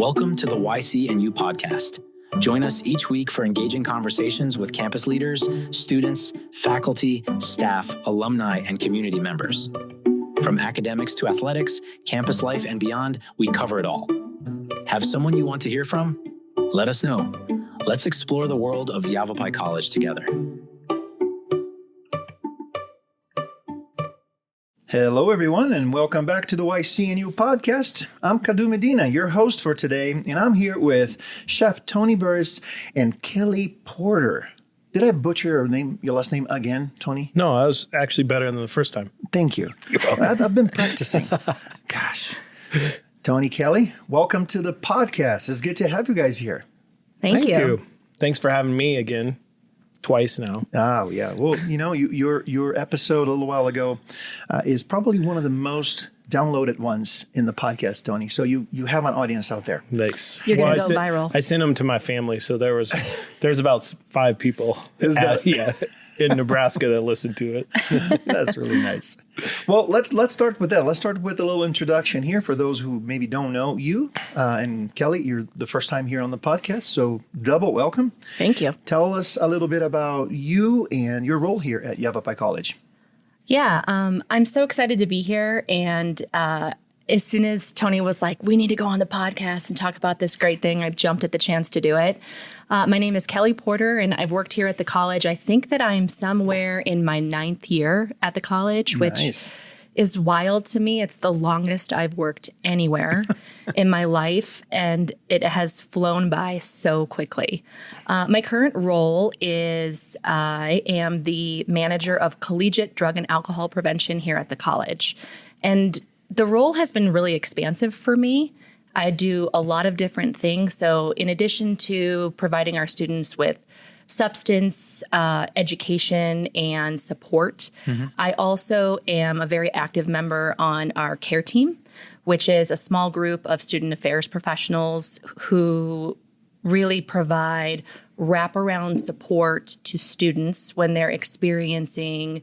Welcome to the YCNU podcast. Join us each week for engaging conversations with campus leaders, students, faculty, staff, alumni, and community members. From academics to athletics, campus life, and beyond, we cover it all. Have someone you want to hear from? Let us know. Let's explore the world of Yavapai College together. Hello, everyone, and welcome back to the YCNU podcast. I'm Cadu Medina, your host for today, and I'm here with Chef Tony Burris and Kellie Porter. Did I butcher your last name again, Tony? No, I was actually better than the first time. Thank you. I've been practicing. Gosh. Tony, Kellie, welcome to the podcast. It's good to have you guys here. Thank you. Thanks for having me again. Twice now. Oh, yeah. Well, you know, your episode a little while ago is probably one of the most downloaded ones in the podcast, Tony. So you have an audience out there. Thanks. You're going to go viral. I sent them to my family, so there's about 5 people in Nebraska that listened to it. That's really nice. Well, let's start with that. Let's start with a little introduction here for those who maybe don't know you. And Kellie, you're the first time here on the podcast, so double welcome. Thank you. Tell us a little bit about you and your role here at Yavapai College. Yeah, I'm so excited to be here. And as soon as Tony was like, we need to go on the podcast and talk about this great thing, I jumped at the chance to do it. My name is Kellie Porter, and I've worked here at the college. I think that I'm somewhere in my 9th year at the college, which is wild to me. It's the longest I've worked anywhere in my life, and it has flown by so quickly. My current role is I am the manager of Collegiate Drug and Alcohol Prevention here at the college. And the role has been really expansive for me. I do a lot of different things. So in addition to providing our students with substance education and support, I also am a very active member on our care team, which is a small group of student affairs professionals who really provide wraparound support to students when they're experiencing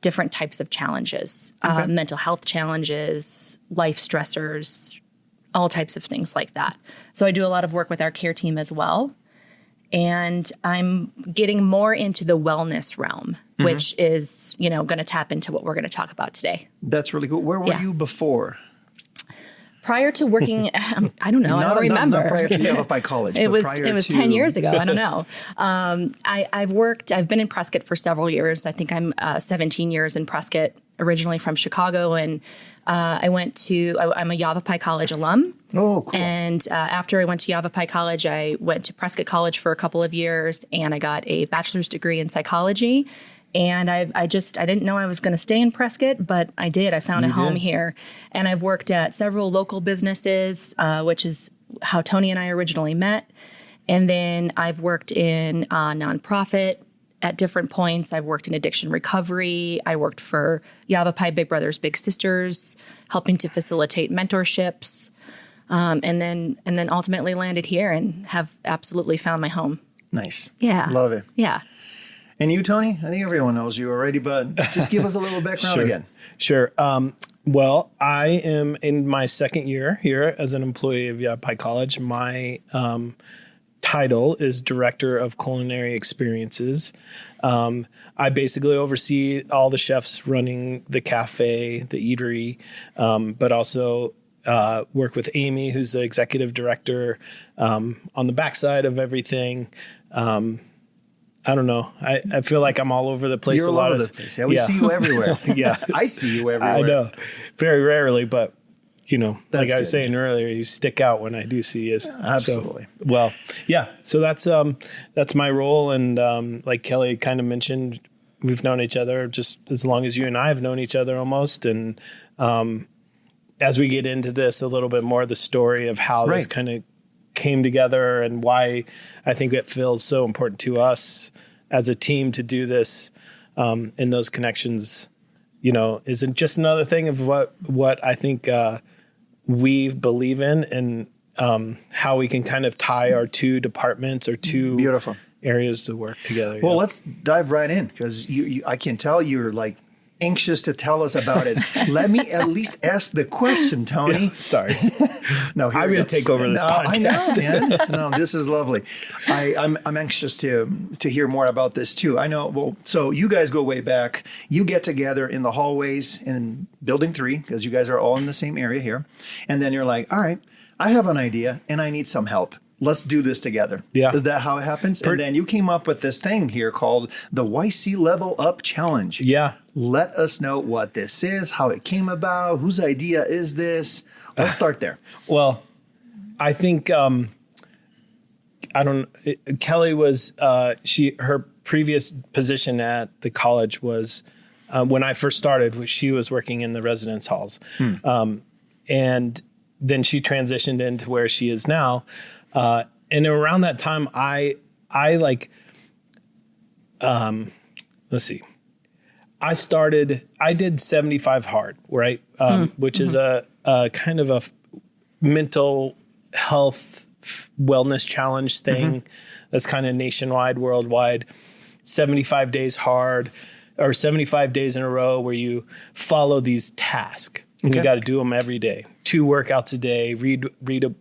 different types of challenges, mental health challenges, life stressors, all types of things like that. So I do a lot of work with our care team as well. And I'm getting more into the wellness realm, which is, going to tap into what we're going to talk about today. That's really cool. Where were you before? Prior to working, I don't know. I don't remember. Not prior to Yavapai College. It was 10 years ago. I don't know. I've been in Prescott for several years. I think I'm 17 years in Prescott, originally from Chicago. And I'm a Yavapai College alum. Oh, cool. And after I went to Yavapai College, I went to Prescott College for a couple of years, and I got a bachelor's degree in psychology. And I didn't know I was going to stay in Prescott, but I did. I found a home here. And I've worked at several local businesses, which is how Tony and I originally met. And then I've worked in nonprofit at different points. I've worked in addiction recovery. I worked for Yavapai Big Brothers Big Sisters, helping to facilitate mentorships. And then ultimately landed here and have absolutely found my home. Nice. Yeah. Love it. Yeah. And you, Tony? I think everyone knows you already, but just give us a little background again. Sure. Well, I am in my 2nd year here as an employee of Yavapai College. My title is Director of Culinary Experiences. I basically oversee all the chefs running the cafe, the eatery, but also work with Amy, who's the executive director, on the backside of everything. I don't know. I feel like I'm all over the place. You're all over the place. Yeah, we see you everywhere. Yeah. I see you everywhere. I know. Very rarely, but, That's like I was good. saying earlier, you stick out when I do see you. Absolutely. So that's my role. And like Kellie kind of mentioned, we've known each other just as long as you and I have known each other almost. And as we get into this a little bit more, the story of how this kind of came together and why I think it feels so important to us as a team to do this, and those connections, isn't just another thing of what I think we believe in, and how we can kind of tie our 2 departments or 2 beautiful areas to work together. Well, let's dive right in, because I can tell you're like anxious to tell us about it. Let me at least ask the question, Tony. Sorry. No, I'm going to take over this podcast. I know, man. No, this is lovely. I'm anxious to hear more about this too. I know. Well, so you guys go way back. You get together in the hallways in Building 3 because you guys are all in the same area here, and then you're like, all right, I have an idea and I need some help. Let's do this together. Yeah. Is that how it happens? And then you came up with this thing here called the YC Level Up Challenge. Yeah. Let us know what this is, how it came about, whose idea is this? Let's start there. Well, I think Kellie was her previous position at the college was when I first started, she was working in the residence halls. And then she transitioned into where she is now. And around that time, I did 75 hard, right? Which is a kind of a mental health wellness challenge thing that's kind of nationwide, worldwide. 75 days hard or 75 days in a row where you follow these tasks. And you got to do them every day. 2 workouts a day, read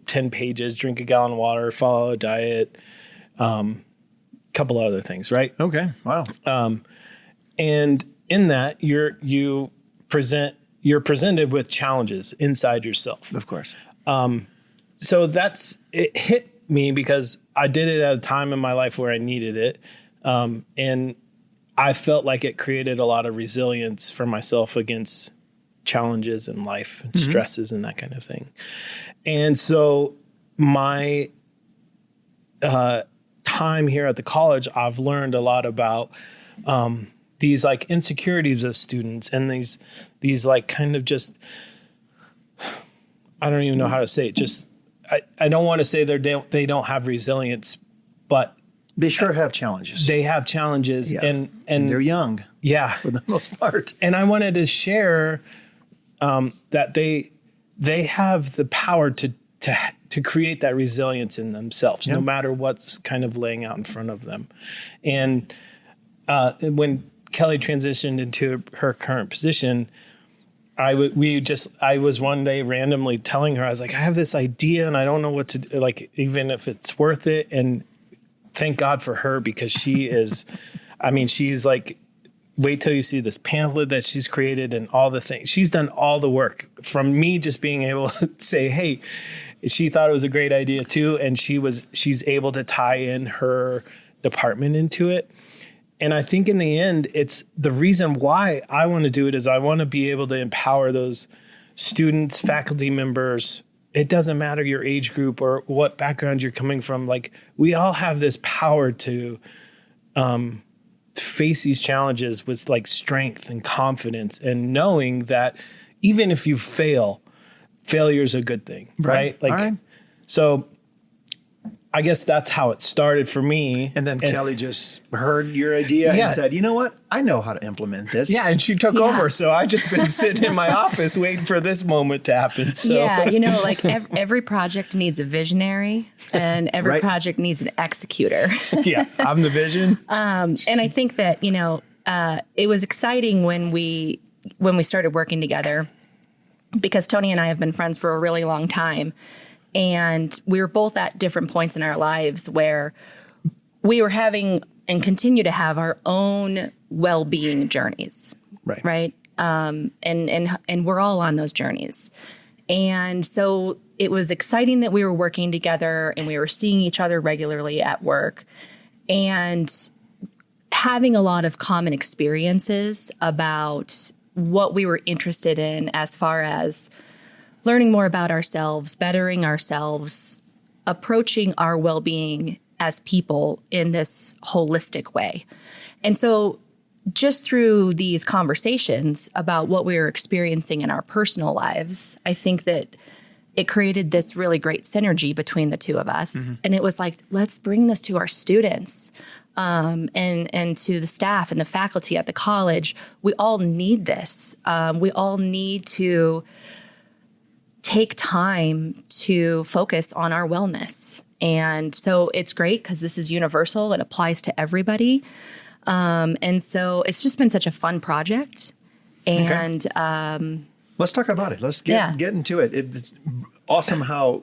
10 pages, drink a gallon of water, follow a diet, couple other things, right? Okay. Wow. And in that, you're presented with challenges inside yourself. Of course. So it hit me because I did it at a time in my life where I needed it. And I felt like it created a lot of resilience for myself against challenges in life, stresses and that kind of thing. And so my time here at the college, I've learned a lot about these like insecurities of students and these like kind of just, I don't even know how to say it. Just, I don't want to say they don't have resilience, but they sure have challenges. They have challenges and they're young. Yeah. For the most part. And I wanted to share that they have the power to create that resilience in themselves, no matter what's kind of laying out in front of them. And when Kellie transitioned into her current position, I was one day randomly telling her, I was like, I have this idea and I don't know what to do, like, even if it's worth it. And thank God for her, because she is, she's like, wait till you see this pamphlet that she's created and all the things. She's done all the work from me just being able to say, hey, she thought it was a great idea too. And she's able to tie in her department into it. And I think in the end, it's the reason why I want to do it is I want to be able to empower those students, faculty members. It doesn't matter your age group or what background you're coming from. Like, we all have this power to face these challenges with like strength and confidence and knowing that even if you failure is a good thing, right? Like, so I guess that's how it started for me. And then Kellie just heard your idea and said, you know what? I know how to implement this. Yeah. And she took over. So I just been sitting in my office waiting for this moment to happen. So. Yeah. Like every project needs a visionary and every project needs an executor. Yeah. I'm the vision. And I think that, it was exciting when we started working together, because Tony and I have been friends for a really long time. And we were both at different points in our lives where we were having and continue to have our own well-being journeys. Right. And we're all on those journeys. And so it was exciting that we were working together and we were seeing each other regularly at work and having a lot of common experiences about what we were interested in as far as learning more about ourselves, bettering ourselves, approaching our well-being as people in this holistic way. And so just through these conversations about what we were experiencing in our personal lives, I think that it created this really great synergy between the two of us. And it was like, let's bring this to our students and to the staff and the faculty at the college. We all need this. We all need to take time to focus on our wellness. And so it's great because this is universal. It applies to everybody. And so it's just been such a fun project. And let's talk about it. Let's get into it. It's awesome how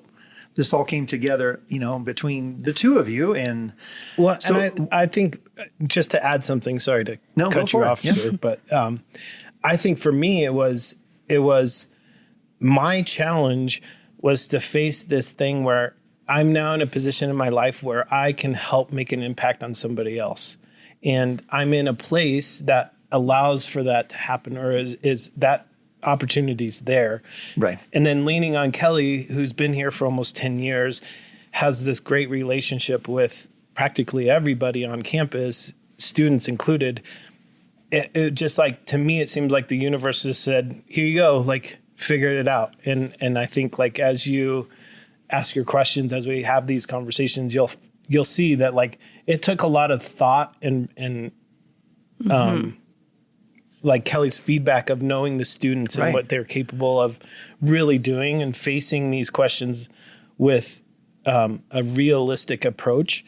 this all came together, between the two of you. And I think just to add something, sorry to cut you off, sir, but I think for me, it was my challenge was to face this thing where I'm now in a position in my life where I can help make an impact on somebody else. And I'm in a place that allows for that to happen, or is that opportunities there. Right. And then leaning on Kellie, who's been here for almost 10 years, has this great relationship with practically everybody on campus, students included. It just like, to me, it seems like the universe just said, here you go, like figure it out. And I think like, as you ask your questions, as we have these conversations, you'll see that like it took a lot of thought and like Kellie's feedback of knowing the students and what they're capable of really doing and facing these questions with a realistic approach.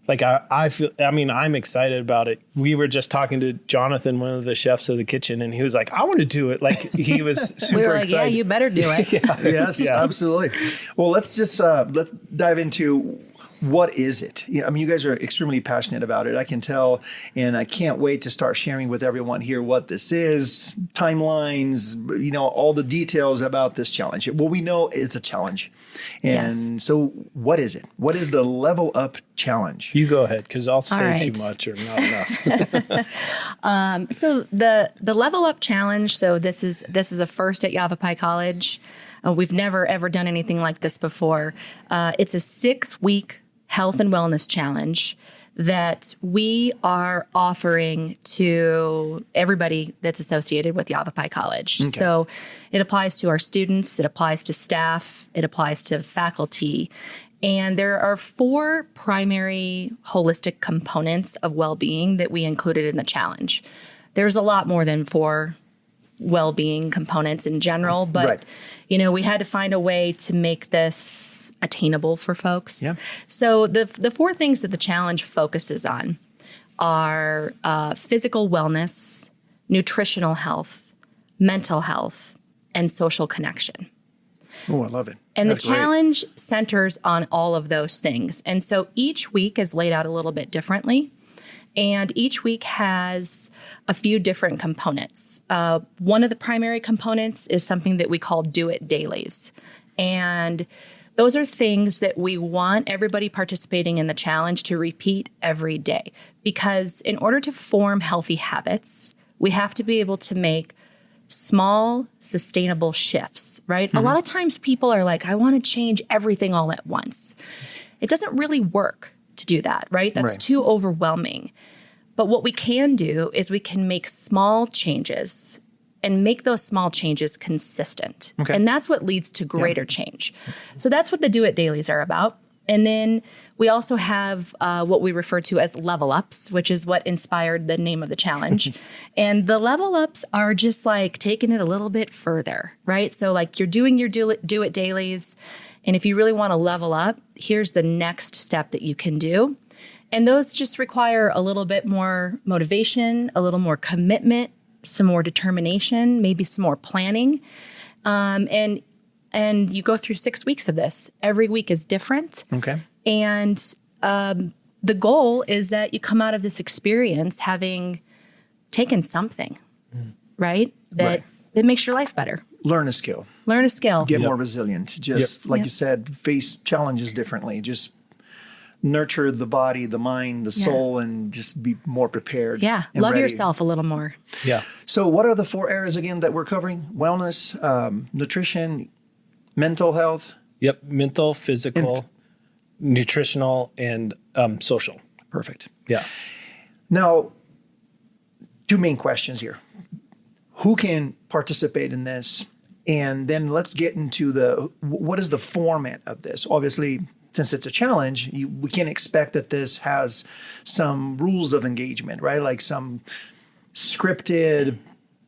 Like I feel, I mean, I'm excited about it. We were just talking to Jonathan, one of the chefs of the kitchen, and he was like, I want to do it. Like he was super we were like, excited. Yeah, you better do it. Yes, absolutely. Well, let's dive into what is it? I mean, you guys are extremely passionate about it. I can tell, and I can't wait to start sharing with everyone here what this is, timelines, all the details about this challenge. Well, we know it's a challenge. And so what is it? What is the Level Up Challenge? You go ahead, because I'll say too much or not enough. So the Level Up Challenge, so this is a first at Yavapai College. We've never, ever done anything like this before. It's a 6-week health and wellness challenge that we are offering to everybody that's associated with Yavapai College. Okay. So it applies to our students, it applies to staff, it applies to faculty. And there are 4 primary holistic components of well-being that we included in the challenge. There's a lot more than 4 well-being components in general, but we had to find a way to make this attainable for folks. Yeah. So the 4 things that the challenge focuses on are physical wellness, nutritional health, mental health, and social connection. Oh, I love it. And That's the challenge centers on all of those things. And so each week is laid out a little bit differently. And each week has a few different components. One of the primary components is something that we call Do It Dailies. And those are things that we want everybody participating in the challenge to repeat every day. Because in order to form healthy habits, we have to be able to make small, sustainable shifts, right? Mm-hmm. A lot of times people are like, I want to change everything all at once. It doesn't really work to do that, right? That's too overwhelming. But what we can do is we can make small changes and make those small changes consistent. Okay. And that's what leads to greater change. So that's what the Do It Dailies are about. And then we also have what we refer to as level ups, which is what inspired the name of the challenge. And the level ups are just like taking it a little bit further, right? So like you're doing your Do It Dailies. And if you really want to level up, here's the next step that you can do. And those just require a little bit more motivation, a little more commitment, some more determination, maybe some more planning. And you go through 6 weeks of this. Every week is different. Okay. And the goal is that you come out of this experience having taken something, right? That makes your life better. Learn a skill. Get more resilient. Just like you said, face challenges differently. Just nurture the body, the mind, the soul, and just be more prepared. Yeah. Love yourself a little more. Yeah. So what are the 4 areas again that we're covering? Wellness, nutrition, mental health? Yep. Mental, physical, nutritional, and social. Perfect. Yeah. Now, 2 main questions here. Who can participate in this? And then let's get into what is the format of this? Obviously, since it's a challenge, we can't expect that this has some rules of engagement, right? Like some scripted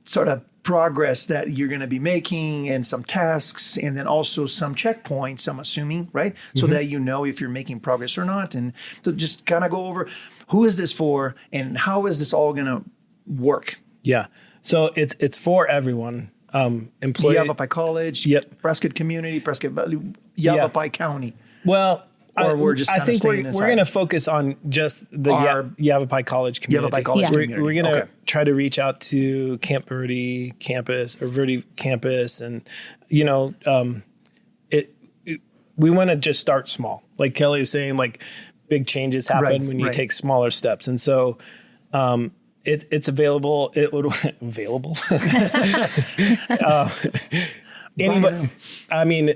sort of progress that you're going to be making and some tasks, and then also some checkpoints, I'm assuming, right? So that you know if you're making progress or not. And so just kind of go over who is this for and how is this all going to work? Yeah. So it's for everyone. Employee. Yavapai College, Yep. Prescott Community, Prescott Valley, Yavapai County. Well, Or we're just I kinda think staying we're inside. going to focus on just the Yavapai College community. Yavapai College community. We're going to Okay. try to reach out to Camp Verde campus or Verde campus, and we want to just start small. Like Kelly was saying, like big changes happen when you take smaller steps, and so it's available. It would available. Anybody, I mean.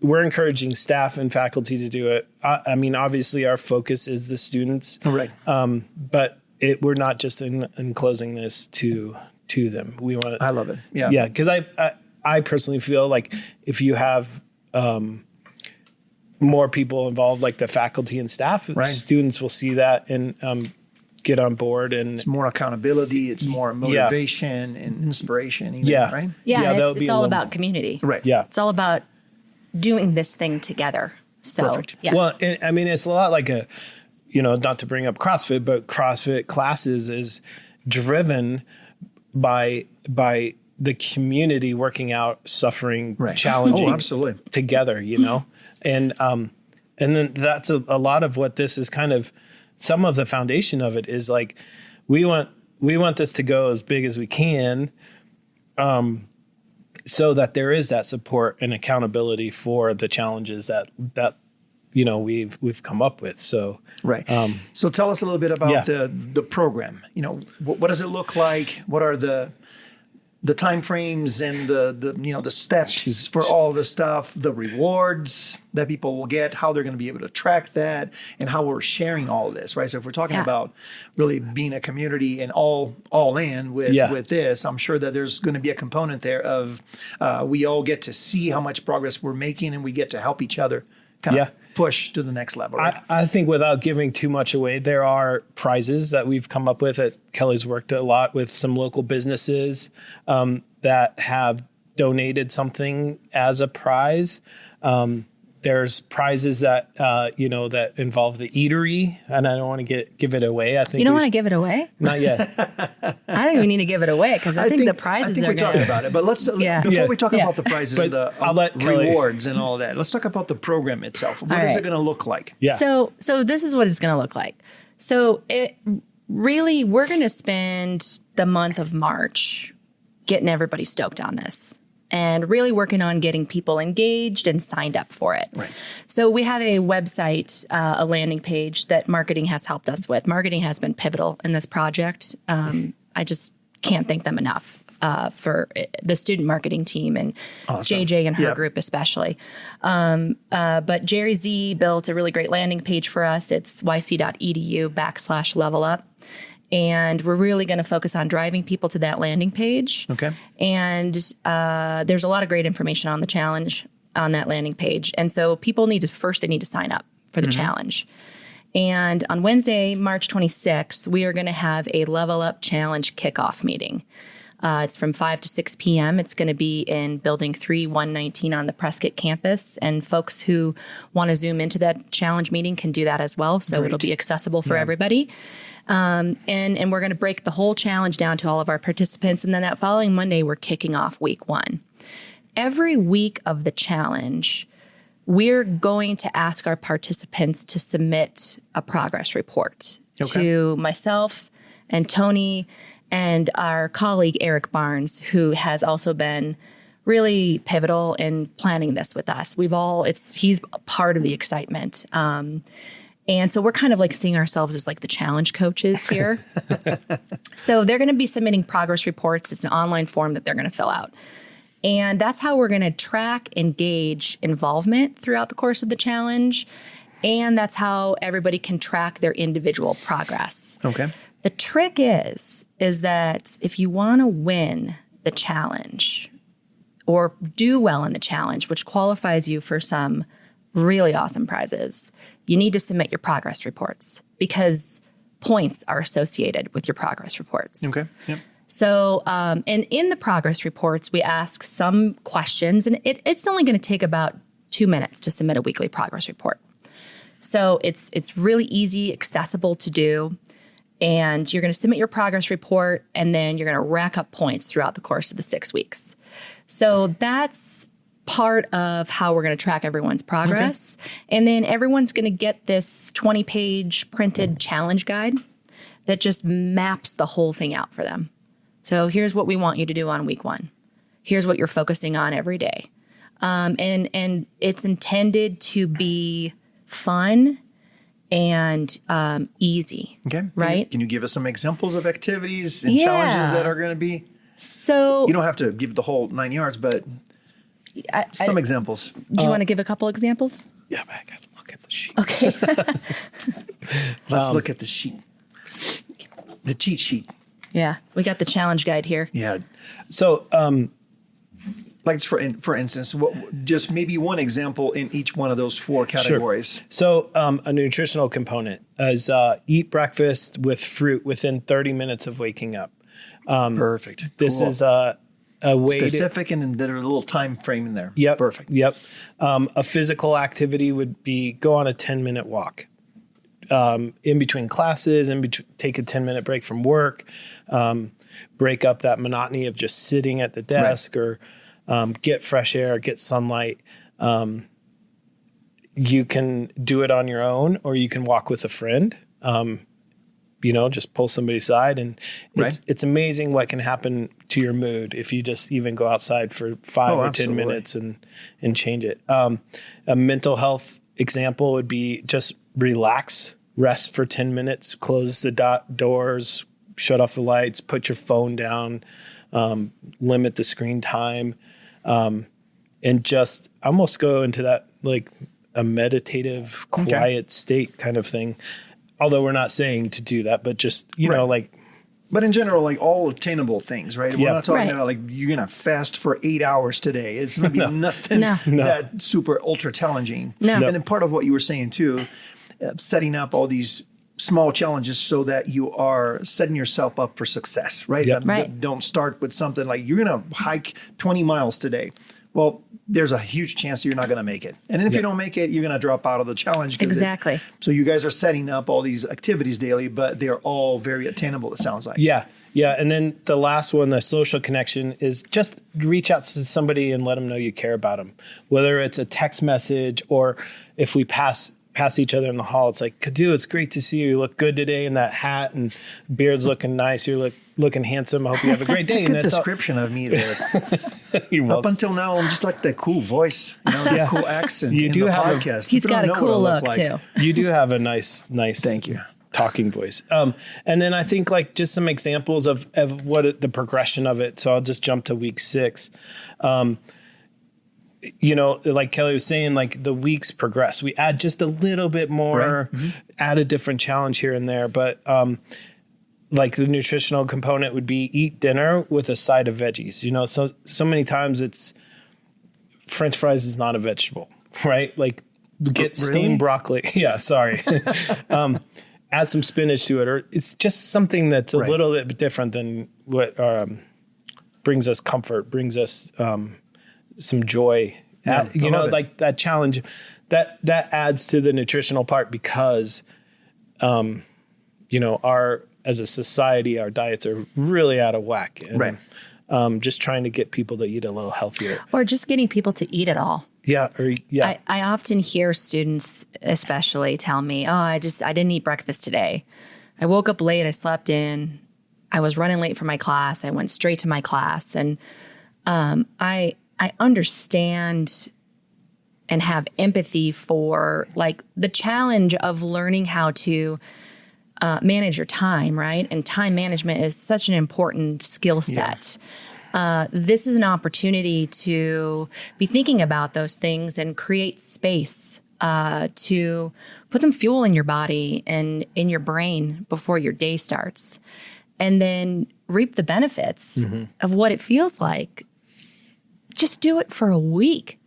We're encouraging staff and faculty to do it. I mean, obviously, our focus is the students, Right. But we're not just enclosing this to them. We want. I love it. Yeah. Yeah, because I personally feel like if you have more people involved, like the faculty and staff, students will see that and get on board. And It's more accountability. It's more motivation and inspiration. Even, right? Yeah, that'll be it's a all little- about community. Right. Yeah. It's all about doing this thing together. So, Perfect. yeah. Well, I mean, it's a lot like not to bring up CrossFit, but CrossFit classes is driven by the community working out, suffering, challenging absolutely. together, and then that's a lot of what this is kind of. Some of the foundation of it is like we want this to go as big as we can. So that there is that support and accountability for the challenges that we've come up with. So Right. So tell us a little bit about the program. What does it look like? What are the time frames and the steps for all the stuff, the rewards that people will get, how they're going to be able to track that, and how we're sharing all of this, right? So if we're talking about really being a community and all in with this, I'm sure that there's going to be a component there of we all get to see how much progress we're making, and we get to help each other kind of push to the next level. Right? I think without giving too much away, there are prizes that we've come up with. Kelly's worked a lot with some local businesses that have donated something as a prize. There's prizes that that involve the eatery, and I don't want to give it away. I think You don't want to give it away? not yet. I think we need to give it away because I think the prizes I think are we're going talking about it, but let's before we talk about the prizes and the I'll let Kelly- rewards and all of that, let's talk about the program itself. What is it going to look like? Yeah. So this is what it's going to look like. So we're going to spend the month of March getting everybody stoked on this and really working on getting people engaged and signed up for it. Right. So we have a website, a landing page that marketing has helped us with. Marketing has been pivotal in this project. I just can't thank them enough for the student marketing team and JJ and her group especially. But Jerry Z built a really great landing page for us. It's yc.edu/level up. And we're really going to focus on driving people to that landing page. Okay. And there's a lot of great information on the challenge on that landing page. And so people need to sign up for the challenge. And on Wednesday, March 26th, we are going to have a Level Up Challenge kickoff meeting. It's from 5 to 6 p.m. It's going to be in Building 3-119 on the Prescott campus. And folks who want to Zoom into that challenge meeting can do that as well. So it'll be accessible for everybody. And we're going to break the whole challenge down to all of our participants. And then that following Monday, we're kicking off week 1. Every week of the challenge, we're going to ask our participants to submit a progress report to myself and Tony and our colleague, Eric Barnes, who has also been really pivotal in planning this with us. He's part of the excitement. And so we're kind of like seeing ourselves as like the challenge coaches here. So they're going to be submitting progress reports. It's an online form that they're going to fill out. And that's how we're going to track and gauge involvement throughout the course of the challenge. And that's how everybody can track their individual progress. Okay. The trick is that if you want to win the challenge or do well in the challenge, which qualifies you for some really awesome prizes, you need to submit your progress reports because points are associated with your progress reports. Okay. Yep. So, and in the progress reports, we ask some questions, and it's only going to take about 2 minutes to submit a weekly progress report. So it's really easy, accessible to do. And you're going to submit your progress report, and then you're going to rack up points throughout the course of the 6 weeks. So that's part of how we're going to track everyone's progress. Okay. And then everyone's going to get this 20-page printed challenge guide that just maps the whole thing out for them. So here's what we want you to do on week 1. Here's what you're focusing on every day. And it's intended to be fun and easy. Okay. Right? Can you give us some examples of activities and challenges that are going to be? So you don't have to give the whole 9 yards, but some examples. Do you want to give a couple examples? Yeah, but I got to look at the sheet. Okay. Let's look at the sheet. The cheat sheet. Yeah, we got the challenge guide here. Yeah. So, like for instance, just maybe one example in each one of those 4 categories. Sure. So, a nutritional component is eat breakfast with fruit within 30 minutes of waking up. Perfect. This Cool. is a way specific, and there's a little time frame in there. Yep. Perfect. Yep. A physical activity would be go on a 10-minute walk. In between classes, take a 10-minute break from work, break up that monotony of just sitting at the desk, or get fresh air, get sunlight. You can do it on your own, or you can walk with a friend. Just pull somebody aside, and it's amazing what can happen to your mood if you just even go outside for 5 or 10 minutes and change it. A mental health example would be just relax, rest for 10 minutes, close the doors, shut off the lights, put your phone down, limit the screen time, and just almost go into that like a meditative, quiet state kind of thing. Although we're not saying to do that, but just, But in general, like all attainable things, right? We're not talking about like you're going to fast for 8 hours today. It's going to be nothing that super ultra challenging. No. And then part of what you were saying too, setting up all these small challenges so that you are setting yourself up for success, right? Don't start with something like you're going to hike 20 miles today. Well, there's a huge chance you're not going to make it. And then if you don't make it, you're going to drop out of the challenge. Exactly. So you guys are setting up all these activities daily, but they're all very attainable, it sounds like. Yeah. Yeah. And then the last one, the social connection, is just reach out to somebody and let them know you care about them. Whether it's a text message, or if we pass each other in the hall, it's like, Cadu, it's great to see you. You look good today in that hat, and beard's looking nice. You're looking handsome. I hope you have a great day. Good description of me there. Up until now, I'm just like the cool voice, the cool accent. You do have podcast. He's got a cool look too. You do have a nice. Thank you. Talking voice. And then I think like just some examples of what the progression of it. So I'll just jump to week 6. Like Kellie was saying, like the weeks progress. We add just a little bit more, add a different challenge here and there. But like the nutritional component would be eat dinner with a side of veggies. So many times it's French fries is not a vegetable, right? Like get steamed broccoli. Yeah, sorry. Add some spinach to it, or it's just something that's a little bit different than what brings us comfort, brings us some joy. Like that challenge that adds to the nutritional part, because as a society, our diets are really out of whack, and just trying to get people to eat a little healthier, or just getting people to eat it all. I often hear students especially tell me, I didn't eat breakfast today. I woke up late, I slept in, I was running late for my class, I went straight to my class. And I understand and have empathy for like the challenge of learning how to manage your time, right? And time management is such an important skill set. This is an opportunity to be thinking about those things and create space to put some fuel in your body and in your brain before your day starts, and then reap the benefits of what it feels like. Just do it for a week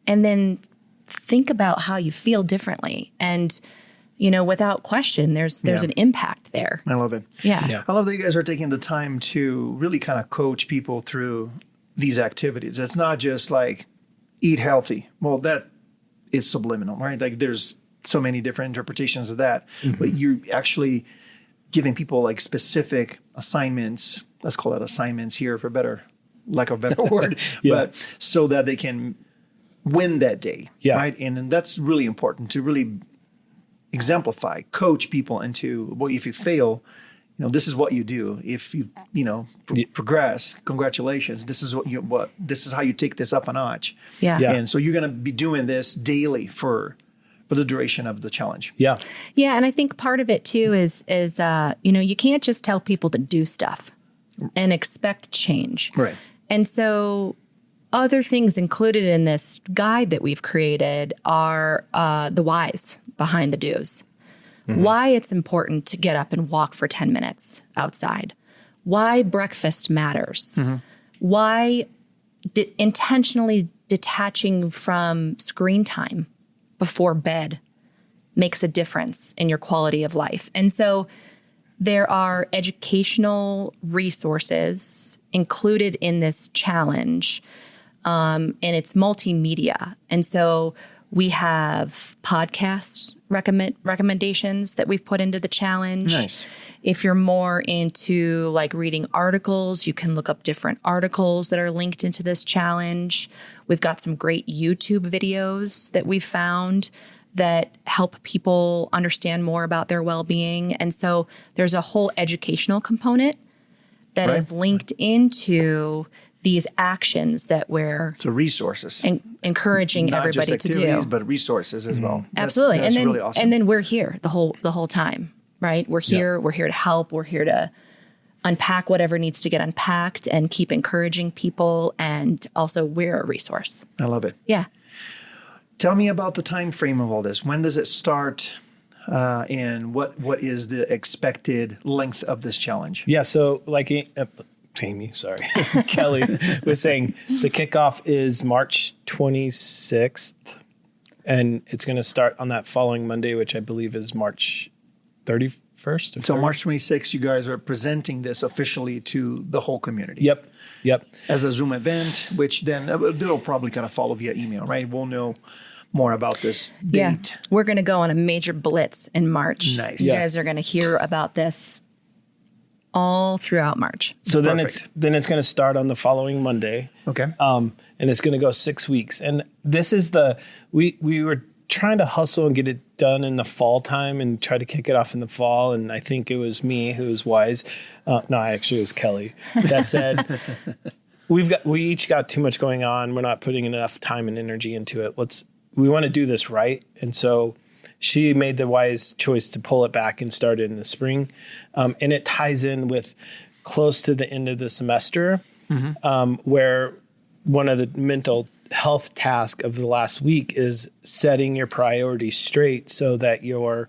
and then think about how you feel differently. And, without question, there's an impact there. I love it. Yeah. I love that you guys are taking the time to really kind of coach people through these activities. It's not just like eat healthy. Well, that is subliminal, right? Like there's so many different interpretations of that, but you're actually giving people like specific assignments. Let's call it assignments here for lack of a better word, but so that they can win that day, right? And that's really important to really exemplify, coach people into, well, if you fail, this is what you do. If you, progress, congratulations. This is this is how you take this up a notch. Yeah. And so you're going to be doing this daily for the duration of the challenge. Yeah. Yeah. And I think part of it too is you can't just tell people to do stuff and expect change. Right. And so other things included in this guide that we've created are the whys behind the do's. Mm-hmm. Why it's important to get up and walk for 10 minutes outside. Why breakfast matters. Mm-hmm. Why intentionally detaching from screen time before bed makes a difference in your quality of life. And so there are educational resources included in this challenge, and it's multimedia. And so we have podcast recommendations that we've put into the challenge. Nice. If you're more into like reading articles, you can look up different articles that are linked into this challenge. We've got some great YouTube videos that we've found that help people understand more about their well-being. And so there's a whole educational component that is linked into these actions that we're resources encouraging not everybody just to do, but resources as well. Absolutely. That's and then, really awesome. and then we're here the whole time, right? We're here. We're here to help. We're here to unpack whatever needs to get unpacked and keep encouraging people. And also we're a resource. I love it. Yeah. Tell me about the time frame of all this. When does it start? And what is the expected length of this challenge? Yeah. So like Kelly was saying the kickoff is March 26th and it's going to start on that following Monday, which I believe is March 31st. So March 26th, you guys are presenting this officially to the whole community. Yep. As a Zoom event, which then they'll probably kind of follow via email, right? We'll know more about this date. Yeah. We're going to go on a major blitz in March. Nice. You guys are going to hear about this all throughout March. So Perfect. then it's going to start on the following Monday. Okay. And it's going to go 6 weeks. And this is we were trying to hustle and get it done in the fall time and try to kick it off in the fall. And I think it was me who was wise. Actually it was Kelly that said, we each got too much going on. We're not putting enough time and energy into it. We want to do this right. And so she made the wise choice to pull it back and start it in the spring. And it ties in with close to the end of the semester, where one of the mental health tasks of the last week is setting your priorities straight so that you're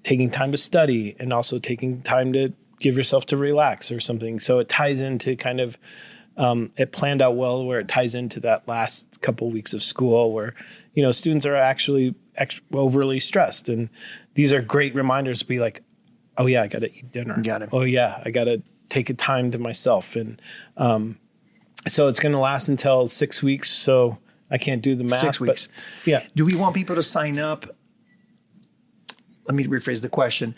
taking time to study and also taking time to give yourself to relax or something. So it ties into kind of, it planned out well where it ties into that last couple of weeks of school where, students are actually overly stressed. And these are great reminders to be like, oh yeah, I got to eat dinner. Got it. Oh yeah, I got to take a time to myself. And so it's going to last until 6 weeks. So I can't do the math. 6 weeks. But yeah. Do we want people to sign up? Let me rephrase the question.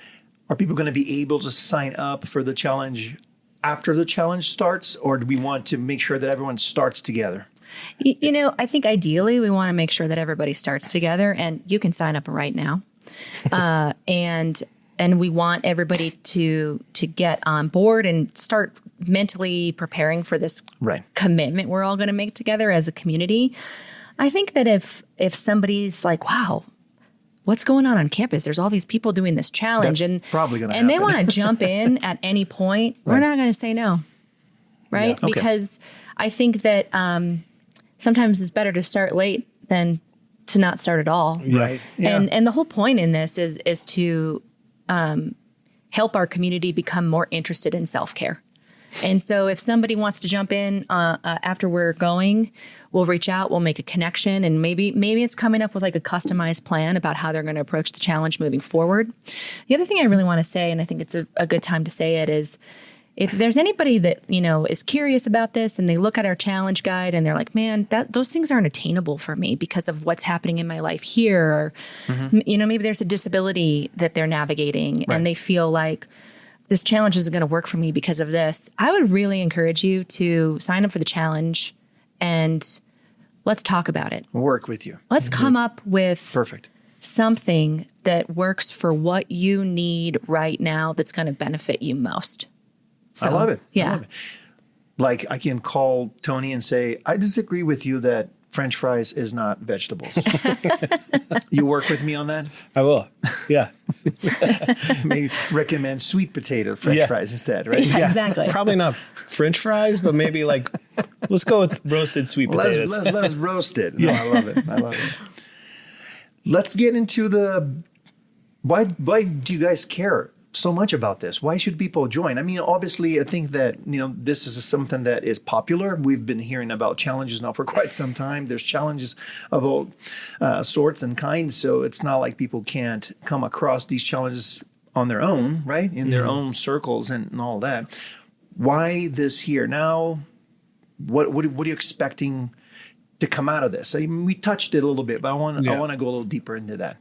Are people going to be able to sign up for the challenge after the challenge starts, or do we want to make sure that everyone starts together? I think ideally we want to make sure that everybody starts together, and you can sign up right now. And we want everybody to get on board and start mentally preparing for this commitment we're all going to make together as a community. I think that if somebody's like, wow, what's going on campus? There's all these people doing this challenge. That's and probably going to happen. And they want to jump in at any point. We're not going to say no. Right? Yeah. Okay. Because I think that sometimes it's better to start late than to not start at all. Right. Yeah. And the whole point in this is to help our community become more interested in self-care. And so if somebody wants to jump in after we're going, we'll reach out, we'll make a connection, and maybe it's coming up with like a customized plan about how they're going to approach the challenge moving forward. The other thing I really want to say, and I think it's a good time to say it, is if there's anybody that, is curious about this and they look at our challenge guide and they're like, man, those things aren't attainable for me because of what's happening in my life here. Or, maybe there's a disability that they're navigating and they feel like, this challenge isn't going to work for me because of this, I would really encourage you to sign up for the challenge and let's talk about it. Work with you. Let's come up with Perfect. something that works for what you need right now that's going to benefit you most. So, I love it. Yeah. I love it. Like I can call Tony and say, I disagree with you that French fries is not vegetables. You work with me on that? I will. Yeah. Maybe recommend sweet potato French fries instead, right? Yeah, exactly. Probably not French fries, but maybe like, let's go with roasted sweet potatoes. Let's roast it. No, I love it. I love it. Let's get into why do you guys care so much about this? Why should people join? I mean, obviously, I think that, this is something that is popular. We've been hearing about challenges now for quite some time. There's challenges of all sorts and kinds. So it's not like people can't come across these challenges on their own, right? In their own circles and all that. Why this here? Now, what are you expecting to come out of this? I mean, we touched it a little bit, but I want to go a little deeper into that.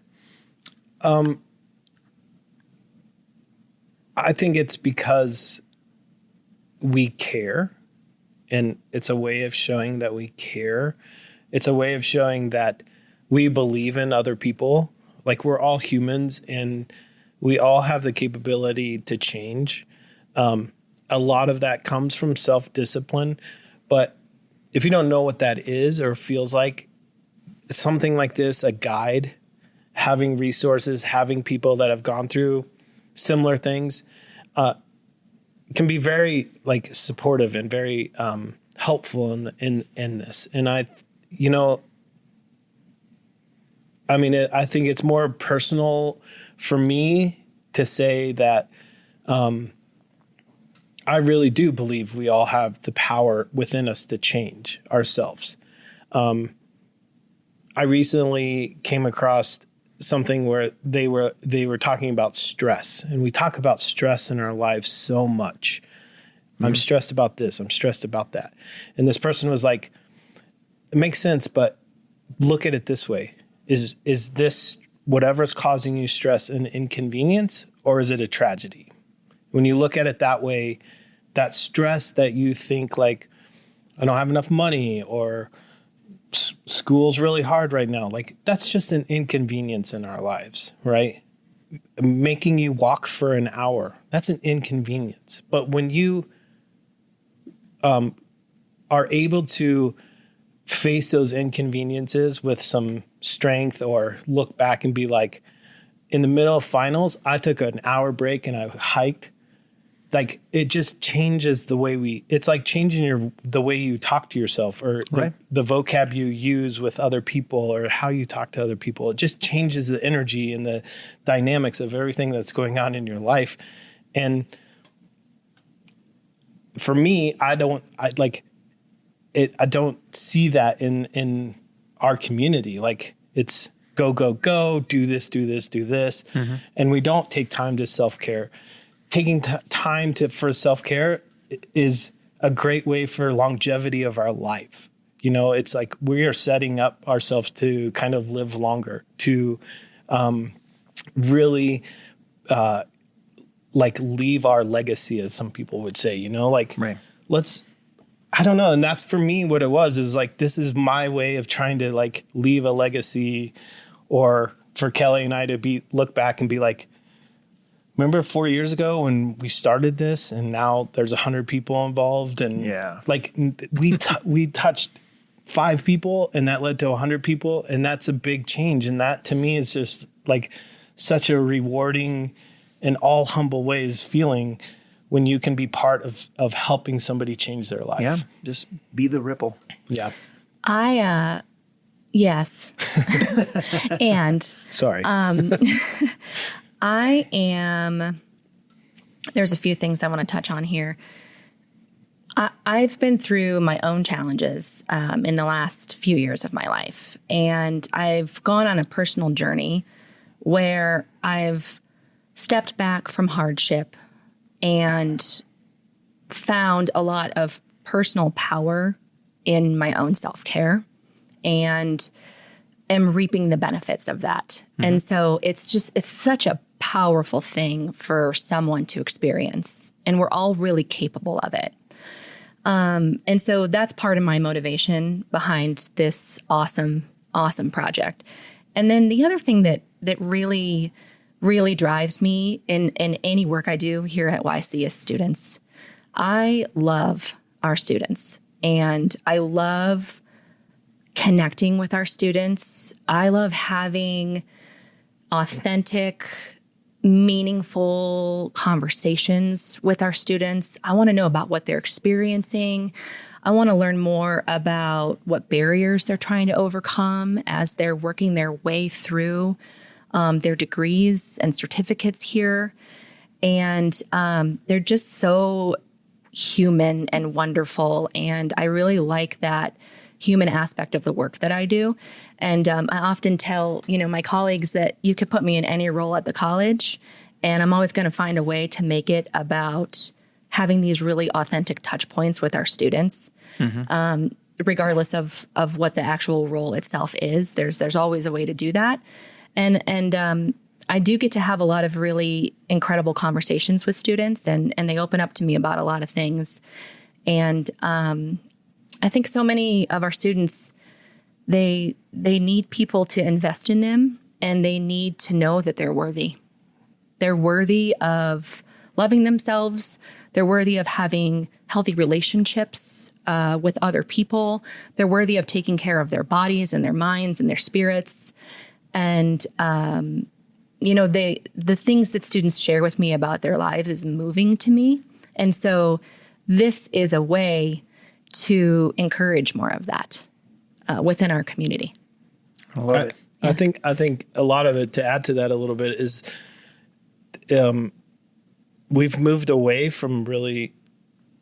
I think it's because we care, and it's a way of showing that we care. It's a way of showing that we believe in other people. Like, we're all humans and we all have the capability to change. A lot of that comes from self-discipline, but if you don't know what that is or feels like, something like this, a guide, having resources, having people that have gone through similar things, can be very supportive and very helpful in this. And I think it's more personal for me to say that I really do believe we all have the power within us to change ourselves. I recently came across something where they were talking about stress, and we talk about stress in our lives so much. I'm stressed about this. I'm stressed about that. And this person was like, it makes sense, but look at it this way. Is this whatever's causing you stress an inconvenience, or is it a tragedy? When you look at it that way, that stress that you think like, I don't have enough money, or school's really hard right now. Like, that's just an inconvenience in our lives, right? Making you walk for an hour, that's an inconvenience. But when you are able to face those inconveniences with some strength, or look back and be like, in the middle of finals, I took an hour break and I hiked. Like, it just changes the way it's like changing the way you talk to yourself, or the vocab you use with other people, or how you talk to other people. It just changes the energy and the dynamics of everything that's going on in your life. And for me, I don't see that in our community. Like, it's go, go, go, do this, do this, do this. Mm-hmm. And we don't take time to self-care. Taking time for self-care is a great way for longevity of our life. It's like we are setting up ourselves to kind of live longer, to really leave our legacy, as some people would say, let's, I don't know. And that's for me what it was, is like, this is my way of trying to leave a legacy, or for Kellie and I to look back and be like, remember 4 years ago when we started this, and now there's 100 people involved, and we touched 5 people, and that led to 100 people, and that's a big change. And that, to me, is just like such a rewarding, in all humble ways, feeling when you can be part of helping somebody change their life. Yeah, just be the ripple. Yeah. Yes. And sorry. There's a few things I want to touch on here. I've been through my own challenges in the last few years of my life, and I've gone on a personal journey where I've stepped back from hardship and found a lot of personal power in my own self-care, and am reaping the benefits of that. Mm-hmm. And so it's such a powerful thing for someone to experience. And we're all really capable of it. And so that's part of my motivation behind this awesome, awesome project. And then the other thing that really, really drives me in any work I do here at YC is students. I love our students, and I love connecting with our students. I love having authentic, meaningful conversations with our students. I want to know about what they're experiencing. I want to learn more about what barriers they're trying to overcome as they're working their way through their degrees and certificates here. And they're just so human and wonderful. And I really like that human aspect of the work that I do. And I often tell, my colleagues that you could put me in any role at the college, and I'm always going to find a way to make it about having these really authentic touch points with our students, regardless of what the actual role itself is. There's always a way to do that. And I do get to have a lot of really incredible conversations with students, and they open up to me about a lot of things. And I think so many of our students, they need people to invest in them, and they need to know that they're worthy. They're worthy of loving themselves. They're worthy of having healthy relationships with other people. They're worthy of taking care of their bodies and their minds and their spirits. And, the things that students share with me about their lives is moving to me. And so this is a way to encourage more of that within our community. I love it. I think a lot of it, to add to that a little bit, is we've moved away from really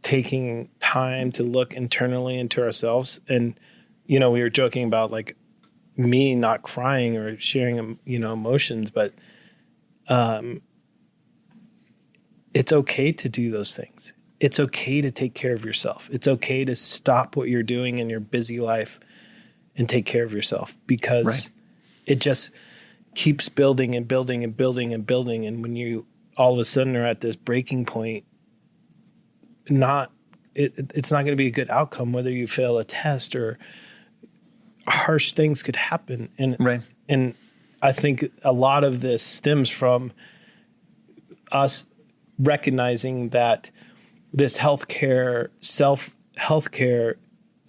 taking time to look internally into ourselves. And, we were joking about like me not crying or sharing, emotions, but it's okay to do those things. It's okay to take care of yourself. It's okay to stop what you're doing in your busy life and take care of yourself, because it just keeps building and building and building and building. And when you all of a sudden are at this breaking point, it's not going to be a good outcome, whether you fail a test or harsh things could happen. And I think a lot of this stems from us recognizing that this healthcare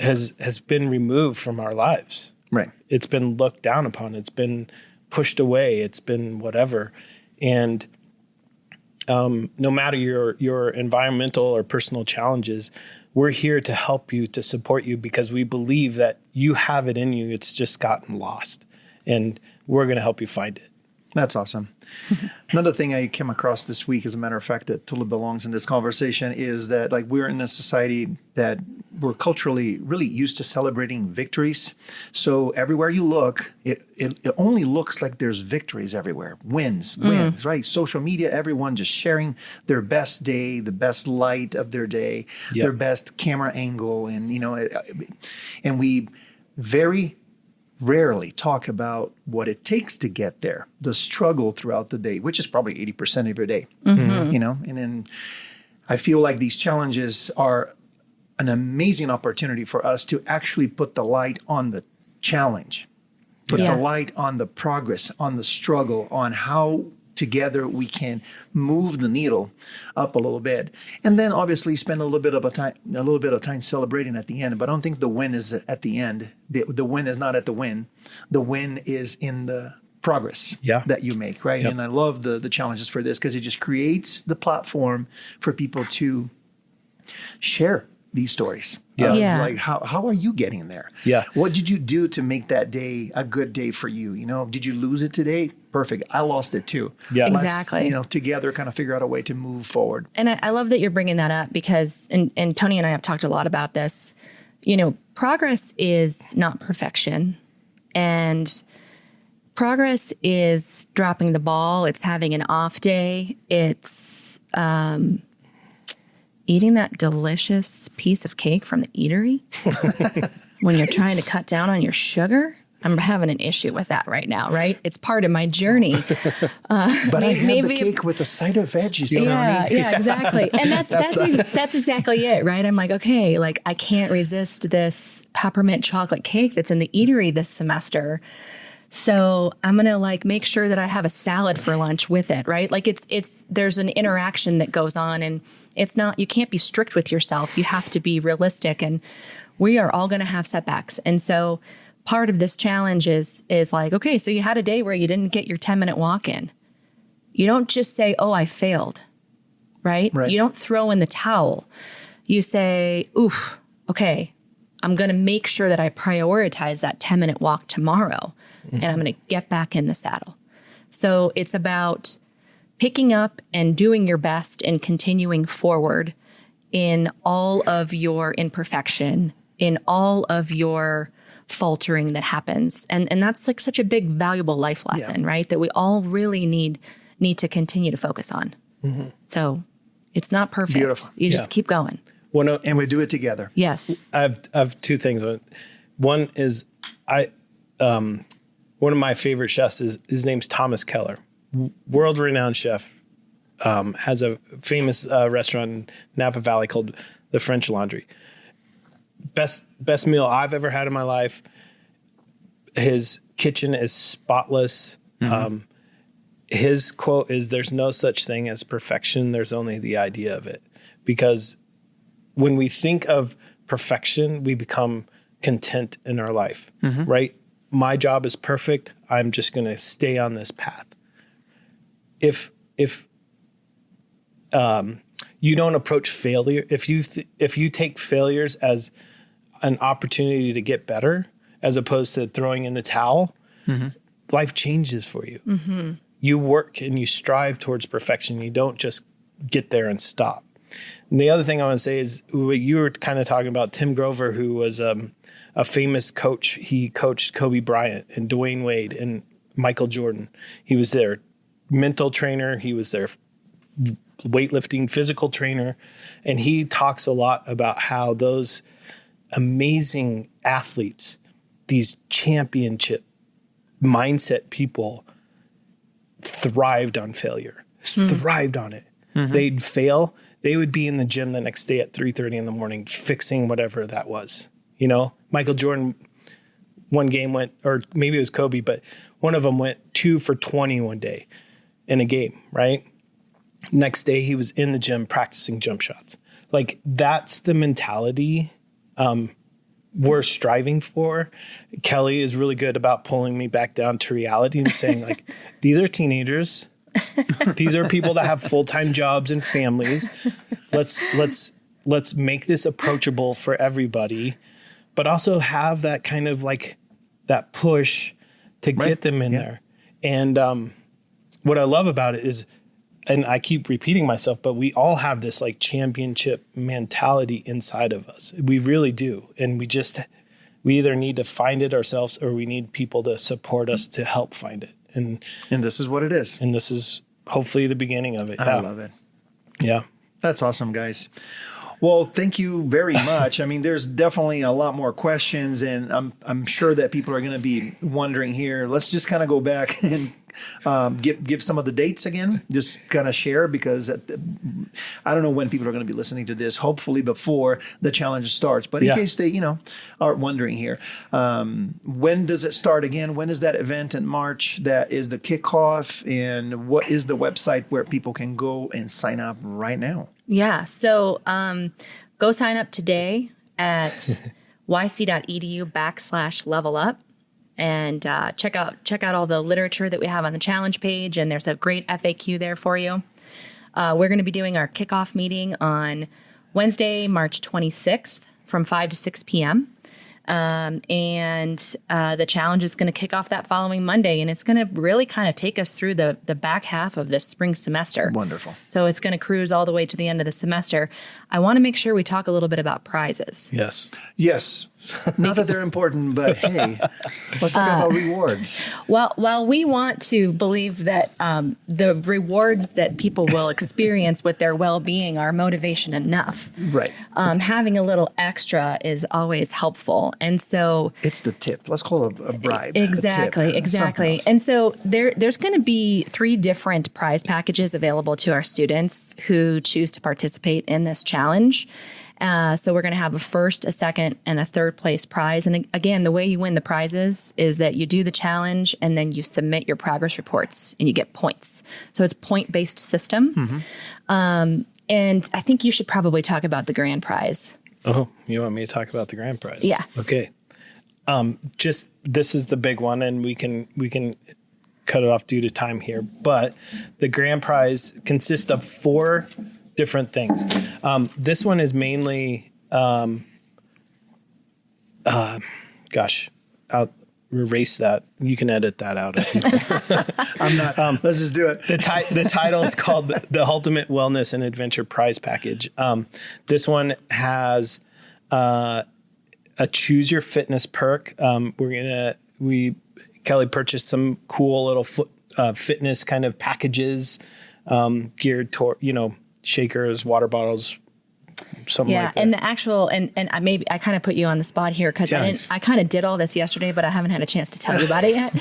has been removed from our lives. Right. It's been looked down upon. It's been pushed away. It's been whatever. And no matter your environmental or personal challenges, we're here to help you, to support you, because we believe that you have it in you. It's just gotten lost, and we're going to help you find it. That's awesome. Another thing I came across this week, as a matter of fact, that totally belongs in this conversation, is that like we're in a society that we're culturally really used to celebrating victories. So everywhere you look, it only looks like there's victories everywhere. Wins, right? Social media, everyone just sharing their best day, the best light of their day, their best camera angle. And, and we very rarely talk about what it takes to get there, the struggle throughout the day, which is probably 80% of your day, and then I feel like these challenges are an amazing opportunity for us to actually put the light on the challenge, put the light on the progress, on the struggle, on how together we can move the needle up a little bit, and then obviously spend a little bit of time celebrating at the end. But I don't think the win is at the end. The win is not at the win. The win is in the progress that you make, right? And I love the challenges for this, because it just creates the platform for people to share these stories. Like how are you getting there? What did you do to make that day a good day for you? Did you lose it today? Perfect. I lost it too. Exactly. Let's, together kind of figure out a way to move forward. And I love that you're bringing that up, because, and Tony and I have talked a lot about this, progress is not perfection, and progress is dropping the ball. It's having an off day. It's, eating that delicious piece of cake from the eatery when you're trying to cut down on your sugar. I'm having an issue with that right now, right? It's part of my journey. But I had the cake with a side of veggies. Yeah, exactly. And that's exactly it, right? I'm like, okay, like I can't resist this peppermint chocolate cake that's in the eatery this semester. So I'm going to like make sure that I have a salad for lunch with it, right? Like there's an interaction that goes on, and it's not, you can't be strict with yourself. You have to be realistic, and we are all going to have setbacks. And so part of this challenge is like, okay, so you had a day where you didn't get your 10-minute walk in. You don't just say, oh, I failed, right? You don't throw in the towel. You say, oof, okay, I'm going to make sure that I prioritize that 10-minute walk tomorrow, and I'm going to get back in the saddle. So it's about picking up and doing your best and continuing forward in all of your imperfection, in all of your faltering that happens. And that's like such a big, valuable life lesson, right? That we all really need to continue to focus on. So it's not perfect. Beautiful. You just keep going. And we do it together. Yes. I have two things. One is one of my favorite chefs his name's Thomas Keller, world-renowned chef, has a famous restaurant in Napa Valley called the French Laundry. Best meal I've ever had in my life. His kitchen is spotless. His quote is, "There's no such thing as perfection. There's only the idea of it." Because when we think of perfection, we become content in our life, right? My job is perfect. I'm just going to stay on this path. If you don't approach failure, if you take failures as an opportunity to get better, as opposed to throwing in the towel, life changes for you. You work and you strive towards perfection. You don't just get there and stop. And the other thing I want to say is, what you were kind of talking about, Tim Grover, who was a famous coach. He coached Kobe Bryant and Dwayne Wade and Michael Jordan. He was their mental trainer. He was their weightlifting physical trainer. And he talks a lot about how those amazing athletes, these championship mindset people, thrived on failure, thrived on it. They'd fail. They would be in the gym the next day at 3:30 in the morning, fixing whatever that was. You know, Michael Jordan, one game went, or maybe it was Kobe, but one of them went 2 for 20 one day in a game, right? Next day, he was in the gym practicing jump shots. Like, that's the mentality we're striving for. Kellie is really good about pulling me back down to reality and saying, like, these are teenagers. These are people that have full-time jobs and families. Let's make this approachable for everybody, but also have that kind of like that push to get them in there. And what I love about it is, and I keep repeating myself, but we all have this like championship mentality inside of us. We really do. And we either need to find it ourselves, or we need people to support us to help find it. And this is what it is. And this is hopefully the beginning of it. I love it. Yeah. That's awesome, guys. Well, thank you very much. I mean, there's definitely a lot more questions, and I'm sure that people are going to be wondering here. Let's just kind of go back and give some of the dates again. Just kind of share, because I don't know when people are going to be listening to this. Hopefully before the challenge starts. But in case they, are wondering here, when does it start again? When is that event in March? That is the kickoff, and what is the website where people can go and sign up right now? Yeah. So go sign up today at yc.edu/level up, and check out all the literature that we have on the challenge page. And there's a great FAQ there for you. We're going to be doing our kickoff meeting on Wednesday, March 26th from 5 to 6 p.m. And the challenge is going to kick off that following Monday, and it's going to really kind of take us through the back half of this spring semester. Wonderful. So it's going to cruise all the way to the end of the semester. I want to make sure we talk a little bit about prizes. Yes. Yes. Not that they're important, but hey, let's talk about rewards. Well, we want to believe that the rewards that people will experience with their well-being are motivation enough. Right. Having a little extra is always helpful. And so it's the tip. Let's call it a bribe. Exactly. And so there's going to be 3 different prize packages available to our students who choose to participate in this challenge. So we're going to have a first, a second, and a third place prize. And again, the way you win the prizes is that you do the challenge and then you submit your progress reports and you get points. So it's point-based system. And I think you should probably talk about the grand prize. Oh, you want me to talk about the grand prize? Yeah. Okay. Just this is the big one, and we can cut it off due to time here. But the grand prize consists of 4 different things. This one is mainly, I'll erase that. You can edit that out. I'm not. Let's just do it. The title is called the Ultimate Wellness and Adventure Prize Package. This one has a Choose Your Fitness perk. Kelly purchased some cool little fitness kind of packages geared toward, shakers, water bottles, something like that. And the actual, and maybe I kind of put you on the spot here because I kind of did all this yesterday, but I haven't had a chance to tell you about it yet.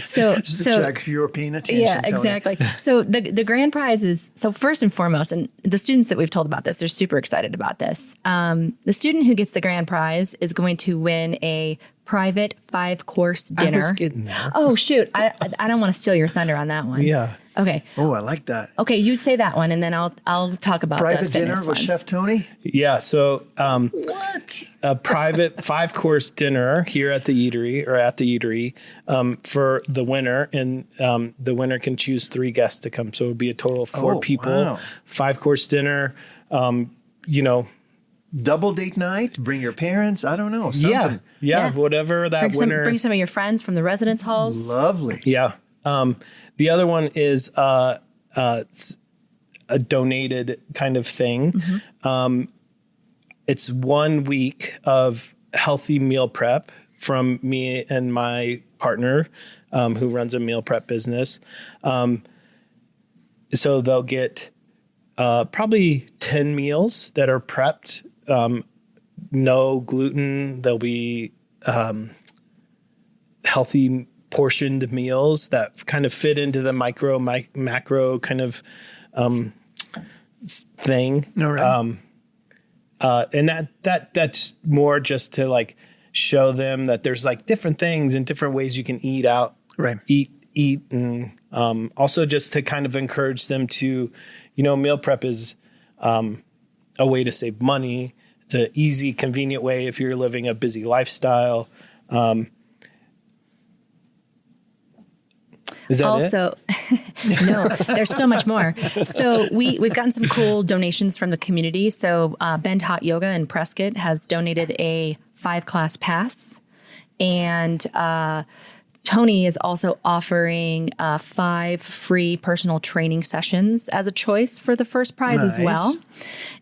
So check if you were paying attention. Yeah, exactly. So the grand prize is, so first and foremost, and the students that we've told about this, they're super excited about this. The student who gets the grand prize is going to win a private 5-course dinner. I was getting there. Oh, shoot. I don't want to steal your thunder on that one. Yeah. Okay. Oh, I like that. Okay, you say that one, and then I'll talk about private the dinner with ones. Chef Tony. Yeah. So, What? a private 5-course dinner here at the eatery, for the winner, and the winner can choose 3 guests to come. So it would be a total of 4 people. Wow. 5-course dinner. Double date night. Bring your parents. I don't know. Something. Yeah. Whatever that winner. Bring some of your friends from the residence halls. Lovely. Yeah. The other one is it's a donated kind of thing. It's 1 week of healthy meal prep from me and my partner, who runs a meal prep business. So they'll get probably 10 meals that are prepped. No gluten. There'll be healthy portioned meals that kind of fit into the macro kind of thing. All right. And that's more just to like show them that there's like different things and different ways you can eat out, Right. eat. And also just to kind of encourage them to, meal prep is a way to save money. It's an easy, convenient way if you're living a busy lifestyle. Is that Also, no, there's so much more. So we've gotten some cool donations from the community. So Bend Hot Yoga in Prescott has donated a 5-class pass, and Tony is also offering 5 free personal training sessions as a choice for the first prize as well.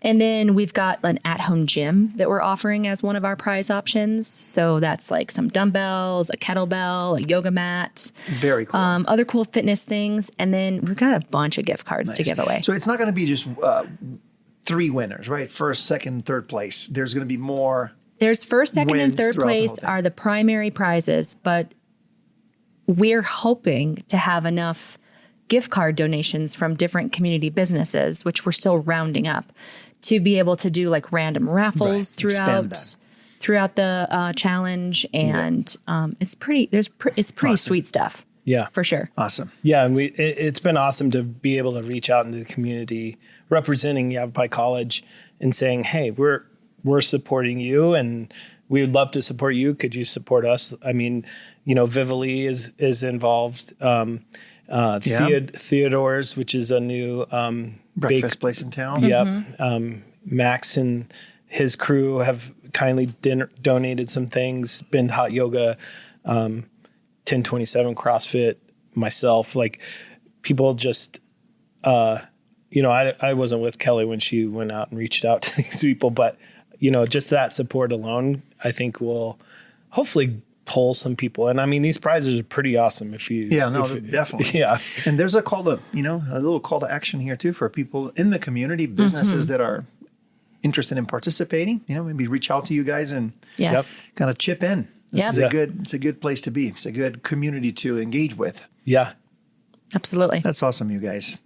And then we've got an at-home gym that we're offering as one of our prize options. So that's like some dumbbells, a kettlebell, a yoga mat. Very cool. Other cool fitness things. And then we've got a bunch of gift cards to give away. So it's not going to be just 3 winners, right? First, second, third place. There's going to be more. There's first, second, and wins third throughout the whole place thing. are the primary prizes, but we're hoping to have enough gift card donations from different community businesses, which we're still rounding up, to be able to do like random raffles throughout the challenge, and it's pretty Awesome. sweet stuff. Yeah. For sure. Awesome. Yeah, and it's been awesome to be able to reach out into the community representing Yavapai College and saying, hey, we're supporting you and we would love to support you. Could you support us? I mean, Vivali is involved. Theodore's, which is a new Breakfast place in town. Yep. Max and his crew have kindly donated some things. Bend Hot Yoga, 1027 CrossFit, myself, like people just, I wasn't with Kelly when she went out and reached out to these people, but just that support alone, I think will hopefully pull some people. And I mean, these prizes are pretty awesome definitely. Yeah. And there's a little call to action here too for people in the community, businesses that are interested in participating, maybe reach out to you guys and kind of chip in. It's a good place to be. It's a good community to engage with. Yeah. Absolutely. That's awesome, you guys.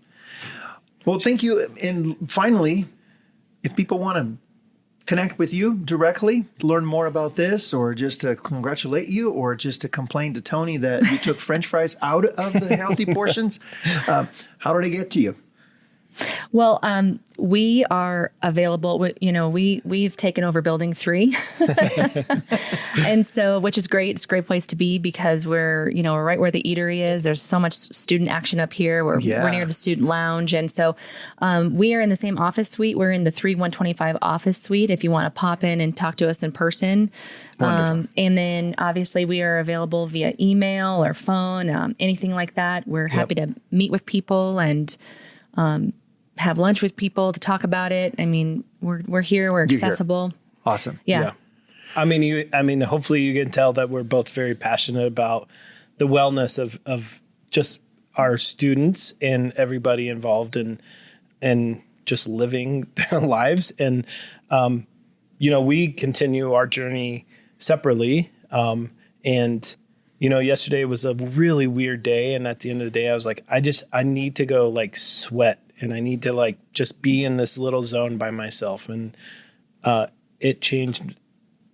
Well, thank you. And finally, if people want to connect with you directly, learn more about this, or just to congratulate you, or just to complain to Tony that you took French fries out of the healthy portions, how do they get to you? Well, we are available. We've taken over Building 3, and so which is great. It's a great place to be because we're right where the eatery is. There's so much student action up here. We're near the student lounge, and so we are in the same office suite. We're in the 3125 office suite. If you want to pop in and talk to us in person. And then obviously we are available via email or phone, anything like that. We're happy to meet with people and have lunch with people to talk about it. I mean, we're here. We're accessible. Here. Awesome. Yeah. I mean, hopefully you can tell that we're both very passionate about the wellness of just our students and everybody involved in just living their lives. And, we continue our journey separately. And yesterday was a really weird day. And at the end of the day, I was like, I need to go like sweat. And I need to like just be in this little zone by myself. And it changed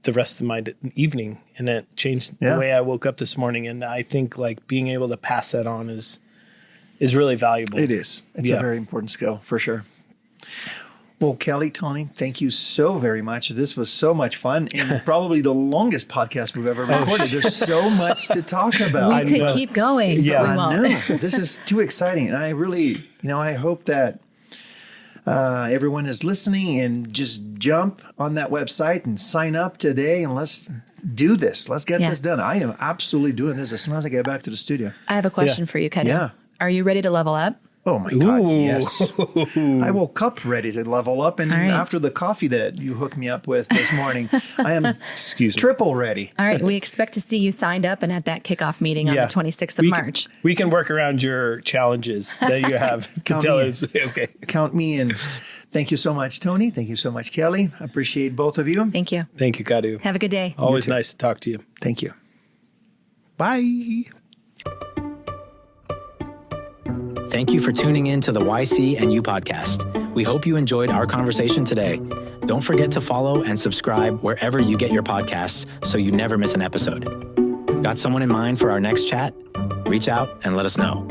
the rest of my evening. And it changed the way I woke up this morning. And I think like being able to pass that on is really valuable. It is. It's a very important skill for sure. Well, Kellie, Tony, thank you so very much. This was so much fun and probably the longest podcast we've ever recorded. There's so much to talk about. We could keep going, but we won't. I know. This is too exciting. And I really, I hope that everyone is listening and just jump on that website and sign up today and let's do this. Let's get this done. I am absolutely doing this as soon as I get back to the studio. I have a question for you, Cadu. Yeah. Are you ready to level up? Oh my God, yes. I woke up ready to level up. And after the coffee that you hooked me up with this morning, I am triple ready. All right. We expect to see you signed up and at that kickoff meeting on the 26th of March. We can work around your challenges that you have. Count me in. Thank you so much, Tony. Thank you so much, Kellie. I appreciate both of you. Thank you. Thank you, Cadu. Have a good day. Always nice to talk to you. Thank you. Bye. Thank you for tuning in to the YCNU podcast. We hope you enjoyed our conversation today. Don't forget to follow and subscribe wherever you get your podcasts so you never miss an episode. Got someone in mind for our next chat? Reach out and let us know.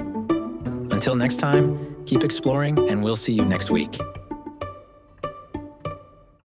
Until next time, keep exploring and we'll see you next week.